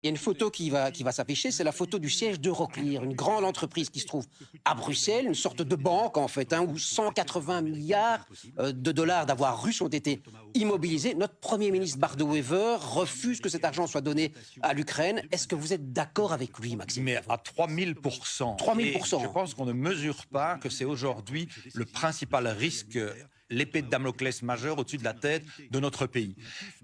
Il y a une photo qui va s'afficher, c'est la photo du siège d'Euroclear, une grande entreprise qui se trouve à Bruxelles, une sorte de banque en fait, hein, où 180 milliards de dollars d'avoirs russes ont été immobilisés. Notre Premier ministre Bart De Wever refuse que cet argent soit donné à l'Ukraine. Est-ce que vous êtes d'accord avec lui, Maxime Mais Prévost? à 3000%. 3000%. Et je pense qu'on ne mesure pas que c'est aujourd'hui le principal risque, l'épée de Damoclès majeure au-dessus de la tête de notre pays.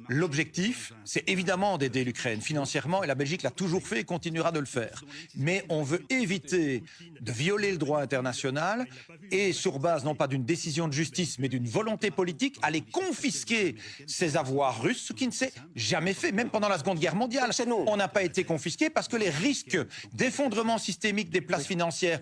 L'objectif, c'est évidemment d'aider l'Ukraine financièrement, et la Belgique l'a toujours fait et continuera de le faire. Mais on veut éviter de violer le droit international et, sur base non pas d'une décision de justice, mais d'une volonté politique, aller confisquer ces avoirs russes, ce qui ne s'est jamais fait, même pendant la Seconde Guerre mondiale. C'est non. On n'a pas été confisqué parce que les risques d'effondrement systémique des places financières,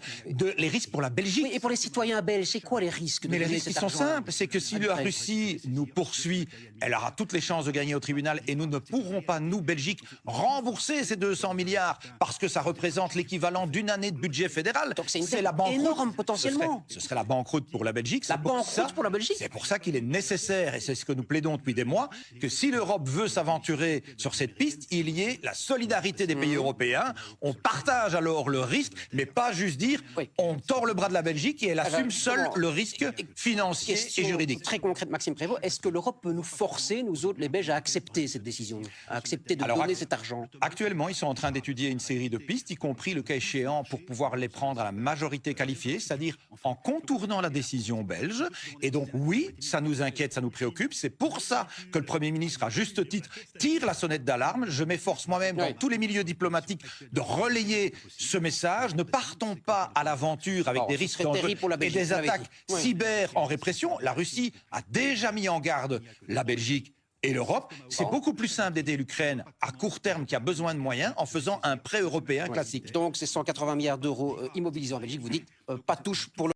les risques pour la Belgique. Oui, et pour les citoyens belges, c'est quoi les risques de Mais les donner risques, ils cet sont argent simples. C'est que si à la l'Ukraine? Russie nous poursuit, elle aura toutes les chances de gagner au tribunal et nous ne pourrons pas, nous, Belgique, rembourser ces 200 milliards parce que ça représente l'équivalent d'une année de budget fédéral. Donc c'est une dette la banqueroute. énorme potentiellement. Ce serait la banqueroute pour la Belgique. La banqueroute pour la Belgique. C'est pour ça qu'il est nécessaire, et c'est ce que nous plaidons depuis des mois, que si l'Europe veut s'aventurer sur cette piste, il y ait la solidarité des pays européens. On partage alors le risque, mais pas juste dire Oui. on tord le bras de la Belgique et elle assume seule justement, le risque financier Question et juridique. très concrète, Maxime Prévost. Est-ce que l'Europe peut nous forcer, nous autres, les Belges, à accepter cette décision, à accepter de Alors, donner cet argent? Actuellement, ils sont en train d'étudier une série de pistes, y compris le cas échéant pour pouvoir les prendre à la majorité qualifiée, c'est-à-dire en contournant la décision belge. Et donc oui, ça nous inquiète, ça nous préoccupe. C'est pour ça que le Premier ministre, à juste titre, tire la sonnette d'alarme. Je m'efforce moi-même dans Oui. tous les milieux diplomatiques de relayer ce message. Ne partons pas à l'aventure avec Bon, des ce risques serait dangereux terrible pour la et Belgique, des vous l'avez attaques dit. Oui. cyber en répression. La Russie a déjà mis en garde la Belgique et l'Europe. C'est beaucoup plus simple d'aider l'Ukraine à court terme qui a besoin de moyens en faisant un prêt européen classique. Donc, ces 180 milliards d'euros immobilisés en Belgique, vous dites pas touche pour